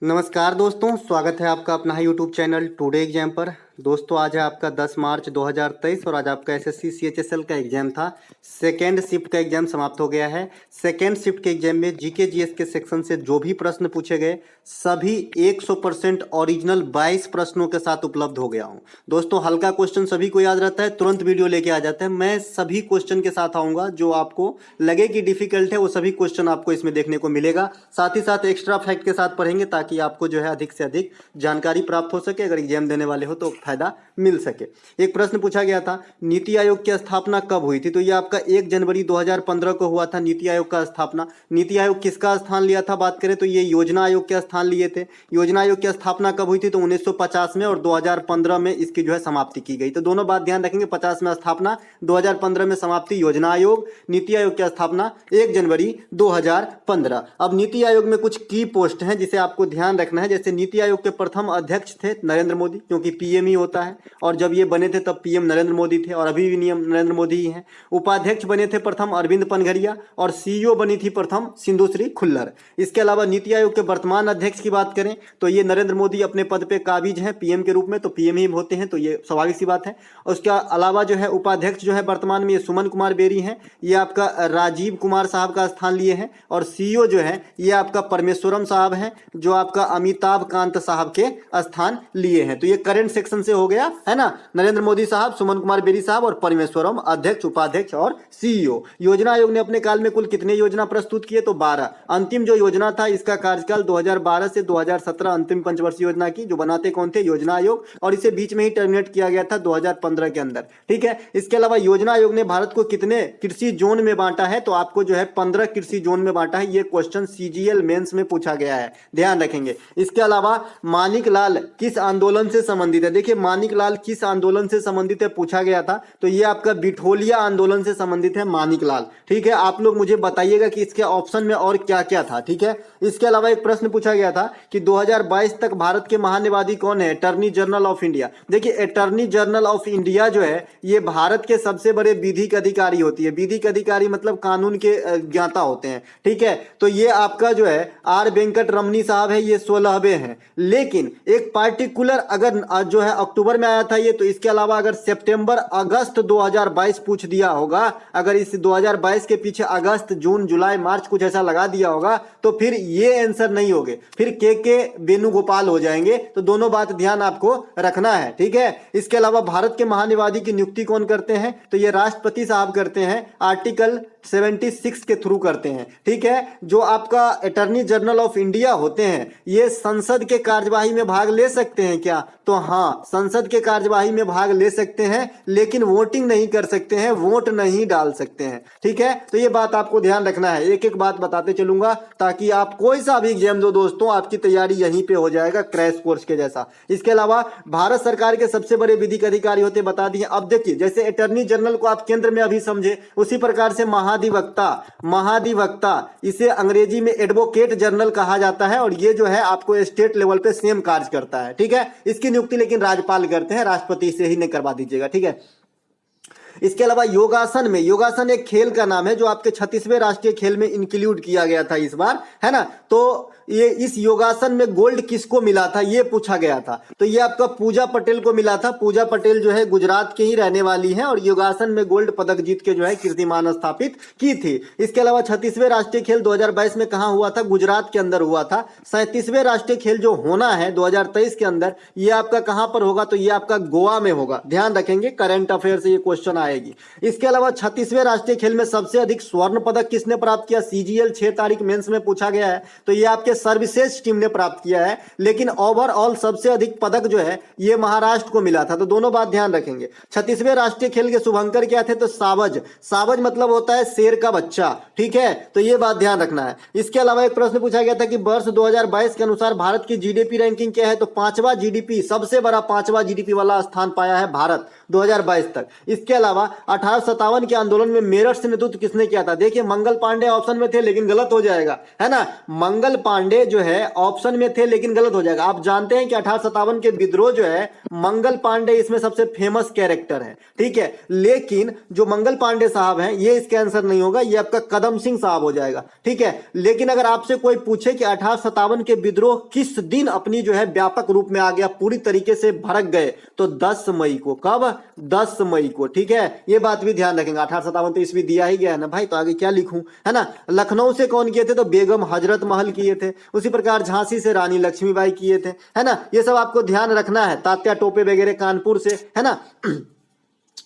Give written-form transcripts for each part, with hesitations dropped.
नमस्कार दोस्तों, स्वागत है आपका अपना यूट्यूब चैनल टुडे एग्जाम पर। दोस्तों आज है आपका 10 मार्च 2023 और आज आपका एसएससी सीएचएसएल का एग्जाम था। सेकेंड शिफ्ट का एग्जाम समाप्त हो गया है। सेकेंड शिफ्ट के एग्जाम में जीके जीएस के सेक्शन से जो भी प्रश्न पूछे गए सभी 100% ओरिजिनल 22 प्रश्नों के साथ उपलब्ध हो गया हूँ। दोस्तों हल्का क्वेश्चन सभी को याद रहता है, तुरंत वीडियो लेके आ जाता है। मैं सभी क्वेश्चन के साथ आऊँगा, जो आपको लगे कि डिफिकल्ट है वो सभी क्वेश्चन आपको इसमें देखने को मिलेगा। साथ ही साथ एक्स्ट्रा फैक्ट के साथ पढ़ेंगे ताकि आपको जो है अधिक से अधिक जानकारी प्राप्त हो सके। अगर एग्जाम देने वाले हो तो फायदा मिल सके। एक प्रश्न पूछा गया था, नीति आयोग की स्थापना कब हुई थी? तो ये आपका 1 जनवरी 2015 को हुआ था नीति आयोग का स्थापना। नीति आयोग किसका स्थान लिया था बात करें तो ये योजना आयोग के स्थान लिए थे। योजना आयोग की स्थापना कब हुई थी? तो 1950 में, और 2015 में इसकी जो है समाप्ति की गई। तो दोनों बात ध्यान रखेंगे, 50 में स्थापना, 2015 में समाप्ति। योजना आयोग, नीति आयोग की स्थापना 1 जनवरी 2015। अब नीति आयोग में कुछ की पोस्ट हैं जिसे आपको ध्यान रखना है। जैसे नीति आयोग के प्रथम अध्यक्ष थे नरेंद्र मोदी, क्योंकि पीएम ही होता है, और जब ये बने थे तब पीएम नरेंद्र मोदी थे और अभी भी नियम नरेंद्र मोदी ही हैं। उपाध्यक्ष बने थे प्रथम अरविंद पनघरिया और सीईओ बनी थी प्रथम सिंधुश्री खुल्लर। इसके अलावा नीति आयोग के वर्तमान अध्यक्ष की बात करें तो ये नरेंद्र मोदी अपने पद पे काबिज हैं पीएम के रूप में, तो पीएम ही होते हैं, तो ये स्वाभाविक सी बात है। और उसके अलावा जो है उपाध्यक्ष जो है वर्तमान में ये सुमन कुमार बेरी हैं, ये आपका राजीव कुमार साहब का स्थान लिए हैं। और सीईओ जो है ये आपका परमेश्वरम साहब हैं, जो आपका अमिताभ कांत साहब के स्थान लिए हैं। तो ये करंट सेक्शन से हो गया है ना, नरेंद्र मोदी साहब, सुमन कुमार बेरी साहब और परमेश्वरम अध्यक्ष, उपाध्यक्ष और सीईओ। योजना आयोग ने अपने काल में कुल कितने योजना प्रस्तुत किए? तो 12। अंतिम जो योजना था इसका कार्यकाल 2012 से 2017 अंतिम पंचवर्षीय योजना की, जो बनाते कौन थे? योजना आयोग, और इसे बीच में ही टर्मिनेट किया गया था 2015 के अंदर। ठीक है। इसके अलावा योजना आयोग ने भारत को कितने कृषि जोन में बांटा है? तो आपको जो है 15 कृषि जोन में बांटा है। ये क्वेश्चन सीजीएल मेंस में पूछा गया है, ध्यान रखेंगे। इसके अलावा मानिक लाल किस आंदोलन से संबंधित है? देखिए मानिक लाल किस आंदोलन से संबंधित है पूछा गया था, तो ये आपका बिठोलिया आंदोलन से संबंधित है मानिक लाल। ठीक है, आप लोग मुझे बताइएगा कि इसके ऑप्शन में और क्या क्या था। ठीक है। इसके अलावा एक प्रश्न पूछा गया था कि 2022 तक भारत के महान्यायवादी कौन है? Attorney general of India. देखिए अटॉर्नी जनरल ऑफ इंडिया जो है ये भारत के सबसे बड़े विधिक अधिकारी होती है। विधिक अधिकारी मतलब कानून के ज्ञाता होते हैं। ठीक है, तो ये आपका जो है आर वेंकट रमनी साहब है, ये 16वें हैं। लेकिन एक पार्टिकुलर अगर जो है अक्टूबर में आया था ये, तो इसके अलावा अगर सितंबर अगस्त 2022 पूछ दिया होगा, अगर इस 2022 के पीछे अगस्त जून जुलाई मार्च कुछ ऐसा लगा दिया होगा तो फिर ये आंसर नहीं होंगे, फिर के वेणुगोपाल हो जाएंगे। तो दोनों बात ध्यान आपको रखना है। ठीक है। इसके अलावा भारत के महान्यायवादी की नियुक्ति कौन करते हैं? तो ये राष्ट्रपति साहब करते हैं, आर्टिकल 76 के थ्रू करते हैं। ठीक है। जो आपका अटॉर्नी जनरल ऑफ इंडिया होते हैं ये संसद के कार्यवाही में भाग ले सकते हैं क्या? तो हाँ, संसद के कार्यवाही में भाग ले सकते हैं, लेकिन वोटिंग नहीं कर सकते हैं, वोट नहीं डाल सकते हैं। ठीक है, तो ये बात आपको ध्यान रखना है। एक एक बात बताते चलूंगा ताकि आप कोई सा भी एग्जाम दो दोस्तों, आपकी तैयारी यहीं पे हो जाएगा क्रैश कोर्स के जैसा। इसके अलावा भारत सरकार के सबसे बड़े विधिक अधिकारी होते बता दिए। अब देखिए जैसे अटॉर्नी जनरल को आप केंद्र में अभी समझे, उसी प्रकार से महाधिवक्ता इसे अंग्रेजी में एडवोकेट जनरल कहा जाता है, और ये जो है आपको स्टेट लेवल पे सेम कार्य करता है। ठीक है। इसकी नियुक्ति लेकिन राज्यपाल करते हैं, राष्ट्रपति से ही नहीं करवा दीजिएगा। ठीक है। इसके अलावा योगासन में, योगासन एक खेल का नाम है जो आपके 36वें राष्ट्रीय खेल में इंक्लूड किया गया था इस बार, है ना। तो ये इस योगासन में गोल्ड किसको मिला था ये पूछा गया था। तो ये आपका पूजा पटेल को मिला था। पूजा पटेल जो है गुजरात के ही रहने वाली हैं और योगासन में गोल्ड पदक जीत के जो है कीर्तिमान स्थापित की थी। इसके अलावा 36वें राष्ट्रीय खेल 2022 में कहां हुआ था? गुजरात के अंदर हुआ था। 37वें राष्ट्रीय खेल जो होना है 2023 के अंदर, ये आपका कहां पर होगा? तो ये आपका गोवा में होगा, ध्यान रखेंगे, करंट अफेयर से ये क्वेश्चन आएगी। इसके अलावा 36वें राष्ट्रीय खेल में सबसे अधिक स्वर्ण पदक किसने प्राप्त किया? सीजीएल 6 तारीख मेंस में पूछा गया है, तो ये आपके सर्विसेज टीम ने प्राप्त किया है। लेकिन ओवरऑल सबसे अधिक पदक जो है ये महाराष्ट्र को मिला था। तो दोनों बात ध्यान रखेंगे। 36वें राष्ट्रीय खेल के शुभंकर क्या थे? तो सावज। सावज मतलब होता है शेर का बच्चा। ठीक है, तो ये बात ध्यान रखना है। इसके अलावा एक प्रश्न पूछा गया था कि वर्ष 2022 के अनुसार भारत की जीडीपी रैंकिंग क्या है? तो 5वां जीडीपी, सबसे बड़ा 5वां जीडीपी वाला स्थान पाया है भारत 2022 तक। इसके अलावा 1857 के आंदोलन में मेरठ से नेतृत्व किसने किया था? देखिए मंगल पांडे ऑप्शन में थे लेकिन गलत हो जाएगा, है ना। मंगल पांडे पांडे जो है ऑप्शन में थे, लेकिन गलत हो जाएगा। आप जानते हैं कि 1857 के विद्रोह जो है मंगल पांडे इसमें सबसे फेमस कैरेक्टर है, ठीक है, लेकिन जो मंगल पांडे साहब हैं ये इसका आंसर नहीं होगा, ये आपका कदम सिंह साहब हो जाएगा, ठीक है। लेकिन अगर आपसे कोई पूछे कि 1857 के विद्रोह किस दिन अपनी जो है व्यापक रूप में आ गया, पूरी तरीके से भड़क गए, तो 10 मई को। कब? 10 मई को, ठीक है। ये बात भी ध्यान रखेंगे। 1857 तो ईस्वी दिया ही गया है ना भाई, तो आगे क्या लिखूं, है ना। लखनऊ से कौन किए थे? तो बेगम हजरत महल किए थे। उसी प्रकार झांसी से रानी लक्ष्मीबाई किए थे, है ना। ये सब आपको ध्यान रखना है। तात्या टोपे वगैरह कानपुर से, है ना।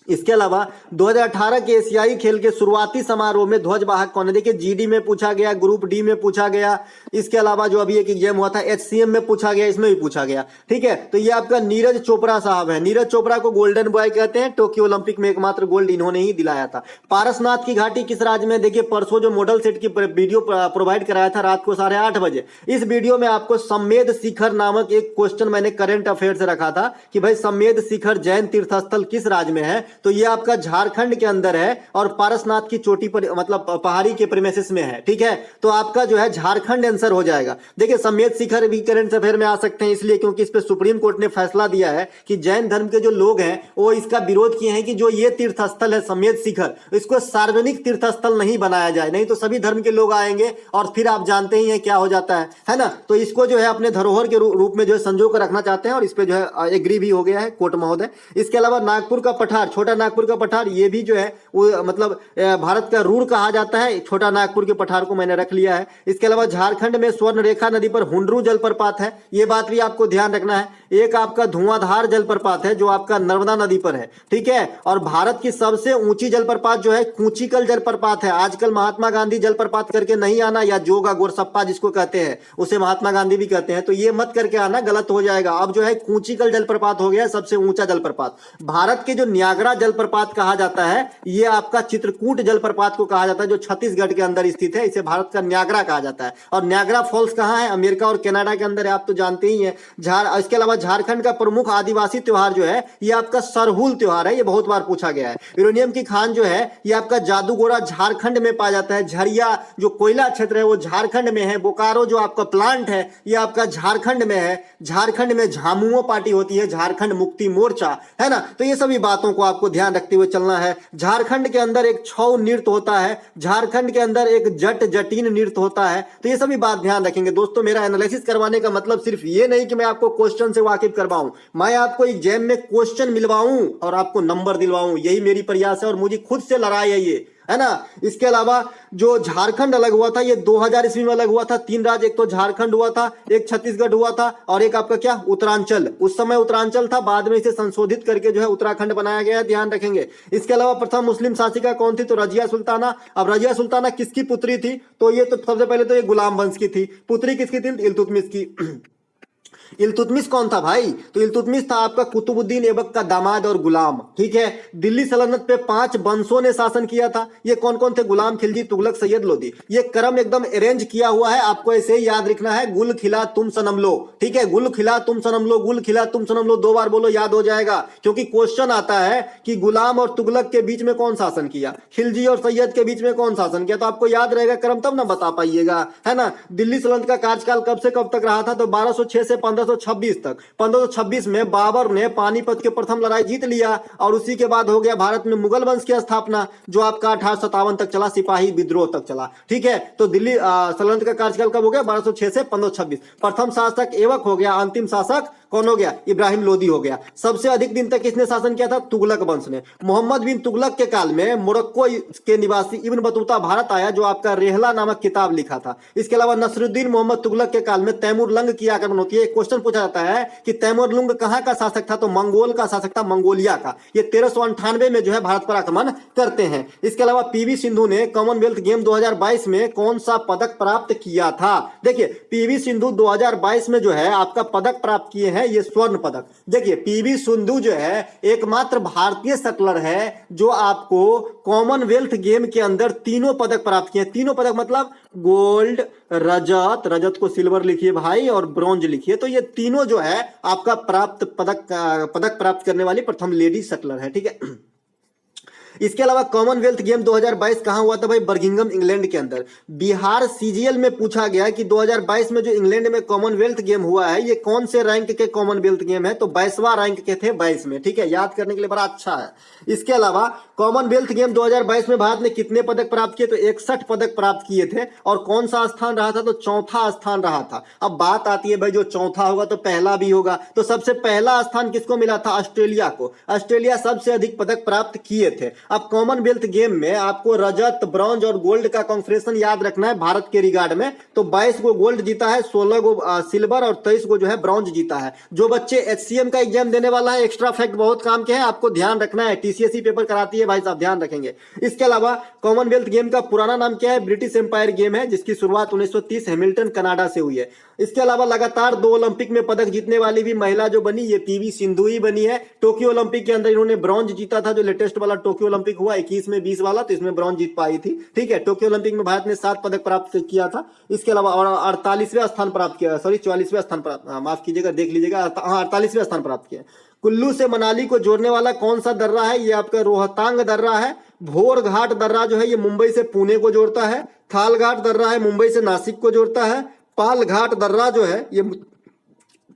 इसके अलावा 2018 के एशियाई खेल के शुरुआती समारोह में ध्वजवाहक कौन है? देखिए जीडी में पूछा गया, ग्रुप डी में पूछा गया, इसके अलावा जो अभी एक एग्जाम हुआ था एचसीएम में पूछा गया, इसमें भी पूछा गया, ठीक है। तो ये आपका नीरज चोपड़ा साहब है। नीरज चोपड़ा को गोल्डन बॉय कहते हैं। टोक्यो ओलंपिक में एकमात्र गोल्ड इन्होंने ही दिलाया था। पारसनाथ की घाटी किस राज्य में? देखिए परसों जो मॉडल सेट की वीडियो प्रोवाइड कराया था रात को 8:30 बजे, इस वीडियो में आपको समेद शिखर नामक एक क्वेश्चन मैंने करंट अफेयर से रखा था कि भाई समेद शिखर जैन तीर्थस्थल किस राज्य में है? तो ये आपका झारखंड के अंदर है और पारसनाथ की चोटी पर, मतलब पहाड़ी के प्रीमिसेस में है, ठीक है। तो आपका जो है झारखंड आंसर हो जाएगा। देखिए समेत शिखर भी करंट अफेयर में आ सकते हैं, इसलिए क्योंकि इस पे सुप्रीम कोर्ट ने फैसला दिया है कि जैन धर्म के जो लोग हैं वो इसका विरोध किए हैं कि जो ये तीर्थस्थल है समेत शिखर, इसको सार्वजनिक तीर्थस्थल नहीं बनाया जाए, नहीं तो सभी धर्म के लोग आएंगे और फिर आप जानते ही हैं क्या हो जाता है ना। तो इसको जो है अपने धरोहर के रूप में जो है संजो कर रखना चाहते हैं और इस पे जो है एग्री भी हो गया है कोर्ट महोदय। इसके अलावा नागपुर का पठार, छोटा नागपुर का पठार, ये भी जो है वो मतलब भारत का रूर कहा जाता है। छोटा नागपुर के पठार को मैंने रख लिया है। इसके अलावा झारखंड में स्वर्ण रेखा नदी पर हुंडरू जलप्रपात है, ये बात भी आपको ध्यान रखना है। एक आपका धुआंधार जलप्रपात है जो आपका नर्मदा नदी पर है, ठीक है। और भारत की सबसे ऊंची जलप्रपात जो है कूचिकल जलप्रपात है। आजकल महात्मा गांधी जलप्रपात करके नहीं आना, या जोगा गोरसप्पा जिसको कहते हैं उसे महात्मा गांधी भी कहते हैं, तो ये मत करके आना, गलत हो जाएगा। अब जो है कूचिकल जलप्रपात हो गया सबसे ऊंचा जलप्रपात। भारत के जो न्यागरा जलप्रपात कहा जाता है, ये आपका चित्रकूट जलप्रपात को कहा जाता है जो छत्तीसगढ़ के अंदर स्थित है, इसे भारत का न्यागरा कहा जाता है। और न्यागरा फॉल्स कहाँ है? अमेरिका और कनाडा के अंदर है, आप तो जानते ही हैं। इसके अलावा झारखंड का प्रमुख आदिवासी त्योहार जो है ये आपका सरहुल त्योहार है, ये बहुत बार पूछा गया है। यूरेनियम की खान जो है ये आपका जादूगोरा झारखंड में पाया जाता है। झरिया जो कोयला क्षेत्र है वो झारखंड में है। बोकारो जो आपका प्लांट है ये आपका झारखंड में है। झारखंड में झामुमो पार्टी होती है, झारखंड मुक्ति मोर्चा, है ना। तो ये सभी बातों को आपको ध्यान रखते हुए चलना है। झारखंड के अंदर एक छौ नृत्य होता है, झारखंड के अंदर एक जटीन नृत्य होता है। तो ये सभी बात ध्यान रखेंगे दोस्तों। मेरा एनालिसिस करवाने का मतलब सिर्फ ये नहीं कि मैं आपको क्वेश्चन से वाकिफ करवाऊं, मैं आपको एग्जाम में क्वेश्चन मिलवाऊं और आपको नंबर दिलवाऊं, यही मेरी प्रयास है और मुझे खुद से लड़ाई है ये, है ना। इसके अलावा जो झारखंड अलग हुआ था ये 2000 ईस्वी में अलग हुआ था। 3 राज्य, एक तो झारखंड हुआ था, एक छत्तीसगढ़ हुआ था और एक आपका क्या उत्तरांचल। उस समय उत्तरांचल था, बाद में इसे संशोधित करके जो है उत्तराखंड बनाया गया है, ध्यान रखेंगे। इसके अलावा प्रथम मुस्लिम शासिका कौन थी? तो रजिया सुल्ताना। अब रजिया सुल्ताना किसकी पुत्री थी? तो ये तो सबसे पहले तो ये गुलाम वंश की थी। पुत्री किसकी थी? इल्तुतमिश की। इल्तुतमिश कौन था भाई? तो इल्तुतमिश था आपका कुतुबुद्दीन ऐबक का दामाद और गुलाम, ठीक है। दिल्ली सल्तनत पे 5 वंशों ने शासन किया था। ये कौन कौन थे? गुलाम खिलजी, तुगलक, सैयद लोदी। ये क्रम एकदम अरेंज किया हुआ है, आपको ऐसे ही याद रखना है। गुल खिला तुम सनम लो, ठीक है। गुल खिला तुम सनम लो, गुल खिला तुम सनम लो, 2 बार बोलो, याद हो जाएगा। क्योंकि क्वेश्चन आता है कि गुलाम और तुगलक के बीच में कौन शासन किया, खिलजी और सैयद के बीच में कौन शासन किया, तो आपको याद रहेगा क्रम, तब ना बता पाइएगा, है ना। दिल्ली सल्तनत का कार्यकाल कब से कब तक रहा था? तो 1206 से 1526 तक। 1526 में बाबर ने पानीपत के प्रथम लड़ाई जीत लिया और उसी के बाद हो गया भारत में मुगल वंश की स्थापना, जो आपका 1857 तक चला, सिपाही विद्रोह तक चला, ठीक है। तो दिल्ली सल्तनत का कार्यकाल कब हो गया? 1206 से 1526। प्रथम शासक ऐबक हो गया, अंतिम शासक कौन हो गया? इब्राहिम लोदी हो गया। सबसे अधिक दिन तक किसने शासन किया था? तुगलक वंश ने। मोहम्मद बिन तुगलक के काल में मोरक्को के निवासी इब्न बतूता भारत आया, जो आपका रेहला नामक किताब लिखा था। इसके अलावा नसरुद्दीन मोहम्मद तुगलक के काल में तैमूर लंग की आक्रमण होती है। एक क्वेश्चन पूछा जाता है कि तैमूर लंग कहां का शासक था? तो मंगोल का शासक था, मंगोलिया का। ये 1398 में जो है भारत पर आक्रमण करते हैं। इसके अलावा पीवी सिंधु ने कॉमनवेल्थ गेम 2022 में कौन सा पदक प्राप्त किया था? देखिए पीवी सिंधु 2022 में जो है आपका पदक प्राप्त किए हैं ये स्वर्ण पदक। देखिए पीवी सिंधु जो है एकमात्र भारतीय शटलर है जो आपको कॉमनवेल्थ गेम के अंदर 3 पदक प्राप्त किए। 3 पदक मतलब गोल्ड, रजत, रजत को सिल्वर लिखिए भाई, और ब्रॉन्ज लिखिए। तो ये तीनों जो है आपका पदक प्राप्त करने वाली प्रथम लेडी शटलर है, ठीक है। इसके अलावा कॉमनवेल्थ गेम 2022 कहाँ हुआ था भाई? बर्मिंघम इंग्लैंड के अंदर। बिहार सीजीएल में पूछा गया कि 2022 में जो इंग्लैंड में कॉमनवेल्थ गेम हुआ है ये कौन से रैंक के कॉमनवेल्थ गेम है? तो 22वां रैंक के थे, 22 में। ठीक है, याद करने के लिए बड़ा अच्छा है। इसके अलावा कॉमनवेल्थ गेम 2022 में भारत ने कितने पदक प्राप्त किए? तो 61 पदक प्राप्त किए थे। और कौन सा स्थान रहा था? तो चौथा स्थान रहा था। अब बात आती है भाई, जो चौथा होगा तो पहला भी होगा, तो सबसे पहला स्थान किसको मिला था? ऑस्ट्रेलिया को। ऑस्ट्रेलिया सबसे अधिक पदक प्राप्त किए थे। अब कॉमनवेल्थ गेम में आपको रजत, ब्रॉन्ज और गोल्ड का कॉन्फिगरेशन याद रखना है भारत के रिगार्ड में। तो 22 गो गोल्ड जीता है, 16 गो सिल्वर और 23 गो जो है ब्रॉन्ज जीता है। जो बच्चे एचसीएम का एग्जाम देने वाला है, एक्स्ट्रा फैक्ट बहुत काम के हैं, आपको ध्यान रखना है। टीसीएसई पेपर कराती है भाई साहब, ध्यान रखेंगे। इसके अलावा कॉमनवेल्थ गेम का पुराना नाम क्या है? ब्रिटिश एम्पायर गेम है, जिसकी शुरुआत 1930 हैमिल्टन कनाडा से हुई है। इसके अलावा लगातार 2 ओलंपिक में पदक जीतने वाली भी महिला जो बनी, ये पीवी सिंधु ही बनी है। टोक्यो ओलंपिक के अंदर इन्होंने ब्रॉन्ज जीता था, जो लेटेस्ट वाला टोक्यो ओलंपिक हुआ 21 में 20 वाला, तो इसमें ब्रॉन्ज जीत पाई थी। ठीक है, टोक्यो ओलंपिक में भारत ने 7 पदक प्राप्त किया था। इसके अलावा 48वें स्थान प्राप्त किया, सॉरी 44वें स्थान प्राप्त, माफ कीजिएगा, देख लीजिएगा, 48वें स्थान प्राप्त किया। कुल्लू से मनाली को जोड़ने वाला कौन सा दर्रा है? ये आपका रोहतांग दर्रा है। भोर घाट दर्रा जो है ये मुंबई से पुणे को जोड़ता है। थाल घाट दर्रा है मुंबई से नासिक को जोड़ता है। पाल घाट दर्रा जो है ये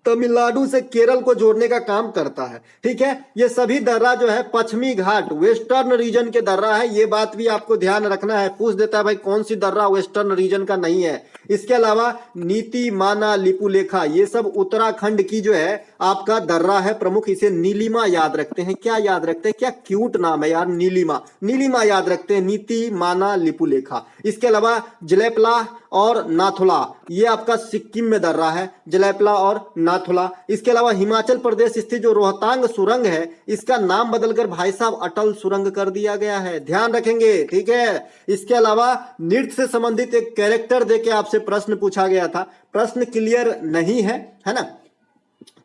तमिलनाडु से केरल को जोड़ने का काम करता है। ठीक है, ये सभी दर्रा जो है पश्चिमी घाट वेस्टर्न रीजन के दर्रा है, ये बात भी आपको ध्यान रखना है। पूछ देता है भाई कौन सी दर्रा वेस्टर्न रीजन का नहीं है। इसके अलावा नीति, माना, लिपुलेखा ये सब उत्तराखंड की जो है आपका दर्रा है प्रमुख, इसे नीलिमा याद रखते हैं। क्या याद रखते हैं? क्या क्यूट नाम है यार, नीलिमा। नीलिमा याद रखते हैं, नीति, माना, लिपुलेखा। इसके अलावा जलेपला और नाथुला ये आपका सिक्किम में दर्रा है, जलेपला और नाथुला। इसके अलावा हिमाचल प्रदेश स्थित जो रोहतांग सुरंग है इसका नाम बदलकर भाई साहब अटल सुरंग कर दिया गया है, ध्यान रखेंगे। ठीक है, इसके अलावा नृत्य से संबंधित एक कैरेक्टर देके आपसे प्रश्न पूछा गया था, प्रश्न क्लियर नहीं है, है ना?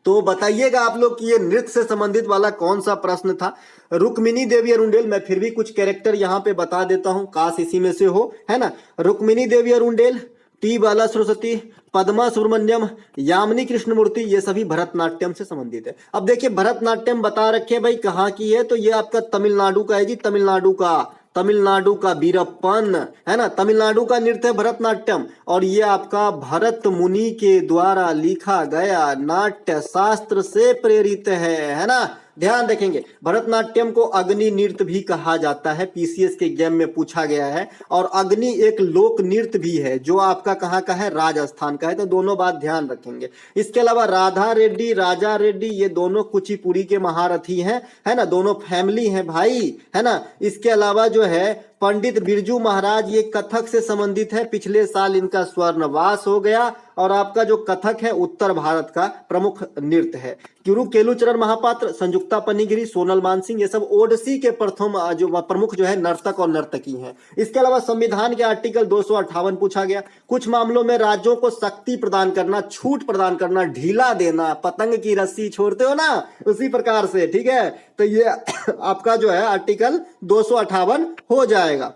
तो बताइएगा आप लोग कि ये नृत्य से संबंधित वाला कौन सा प्रश्न था। रुक्मिणी देवी अरुंडेल, मैं फिर भी कुछ कैरेक्टर यहाँ पे बता देता हूँ, काश इसी में से हो, है ना? रुक्मिणी देवी अरुंडेल, टी बाला सरस्वती, पद्मा सुब्रमण्यम, यामिनी कृष्णमूर्ति, ये सभी भरतनाट्यम से संबंधित है। अब देखिए भरतनाट्यम बता रखे भाई कहाँ की है, तो ये आपका तमिलनाडु का है जी, तमिलनाडु का वीरप्पन, है ना? तमिलनाडु का नृत्य है भरतनाट्यम, और ये आपका भरत मुनि के द्वारा लिखा गया नाट्य शास्त्र से प्रेरित है ना? ध्यान रखेंगे। भरतनाट्यम को अग्नि नृत्य भी कहा जाता है, पीसीएस के एग्जाम में पूछा गया है। और अग्नि एक लोक नृत्य भी है जो आपका कहाँ का है? राजस्थान का है। तो दोनों बात ध्यान रखेंगे। इसके अलावा राधा रेड्डी, राजा रेड्डी ये दोनों कुचिपुड़ी के महारथी हैं, है ना? दोनों फैमिली हैं भाई, है ना? इसके अलावा जो है पंडित बिरजू महाराज ये कथक से संबंधित है, पिछले साल इनका स्वर्णवास हो गया। और आपका जो कथक है उत्तर भारत का प्रमुख नृत्य है। केलुचरण महापात्र, संयुक्ता पन्नीगिरी, सोनल मानसिंह ये सब ओडिसी के प्रथम जो प्रमुख जो है नर्तक और नर्तकी हैं। इसके अलावा संविधान के आर्टिकल 258 पूछा गया। कुछ मामलों में राज्यों को शक्ति प्रदान करना, छूट प्रदान करना, ढीला देना, पतंग की रस्सी छोड़ते हो ना उसी प्रकार से। ठीक है, तो ये आपका जो है आर्टिकल 258 हो जाएगा।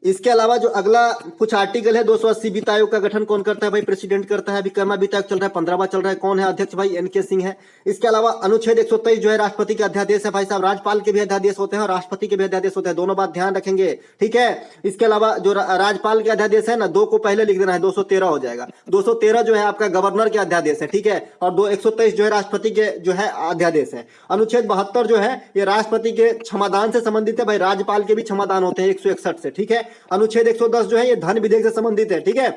इसके अलावा जो अगला कुछ आर्टिकल है 280 वित्त आयोग का गठन कौन करता है भाई? प्रेसिडेंट करता है। अभी कर्मा वित्त आयोग चल रहा है, 15वां चल रहा है, कौन है अध्यक्ष भाई? एनके सिंह है। इसके अलावा अनुच्छेद 123 जो है राष्ट्रपति के अध्यादेश है भाई साहब, राज्यपाल के भी अध्यादेश होते हैं और राष्ट्रपति के भी अध्यादेश होते हैं, दोनों बात ध्यान रखेंगे। ठीक है, इसके अलावा जो राज्यपाल के अध्यादेश है ना, 2 को पहले लिख देना है, 213 हो जाएगा। 213 जो है आपका गवर्नर के अध्यादेश है, ठीक है, और 123 जो है राष्ट्रपति के जो है अध्यादेश है। अनुच्छेद 72 जो है ये राष्ट्रपति के क्षमादान से संबंधित है भाई, राज्यपाल के भी क्षमादान होते हैं 161 से। ठीक है, अनुच्छेद 110 जो है ये धन विधेयक से संबंधित है। ठीक है,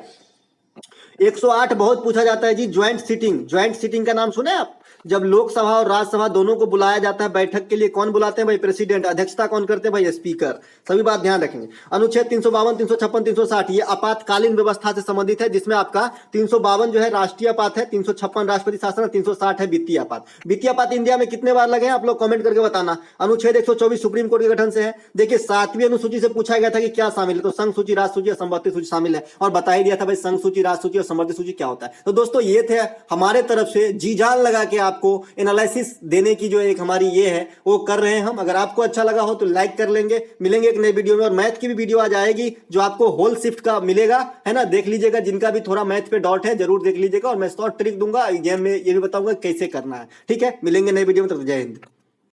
108 बहुत पूछा जाता है जी, ज्वाइंट सीटिंग का नाम सुने आप? जब लोकसभा और राज्यसभा दोनों को बुलाया जाता है बैठक के लिए, कौन बुलाते हैं भाई? प्रेसिडेंट। अध्यक्षता कौन करते हैं भाई? स्पीकर। सभी बात ध्यान रखेंगे। अनुच्छेद 352, 356, 360 ये आपातकालीन व्यवस्था से संबंधित है, जिसमें आपका 352 जो है राष्ट्रीय आपात है, 356 राष्ट्रपति शासन, 360 है वित्तीय आपात। वित्तीय आपात इंडिया में कितने बार लगे हैं आप लोग कमेंट करके बताना। अनुच्छेद 124 सुप्रीम कोर्ट के गठन से है। देखिए 7वीं अनुसूची से पूछा गया था कि क्या शामिल है, तो संघ सूची, राष्ट्र सूची और संपत्ति सूची शामिल है, और बता ही दिया था भाई संघ सूची, राष्ट्र सूची और संपत्ति सूची क्या होता है। तो दोस्तों ये थे हमारे तरफ से जी जान लगा के आपको एनालिसिस देने की जो एक हमारी ये है वो कर रहे हैं हम। अगर आपको अच्छा लगा हो तो लाइक कर लेंगे। मिलेंगे एक नई वीडियो में, और मैथ की भी वीडियो आज आएगी जो आपको होल शिफ्ट का मिलेगा, है ना? देख लीजिएगा, जिनका भी थोड़ा मैथ पे डाउट है जरूर देख लीजिएगा, और मैं शॉर्ट ट्रिक दूंगा एग्जाम में, ये भी बताऊंगा कैसे करना है। ठीक है, मिलेंगे नई वीडियो में, तब जय हिंद।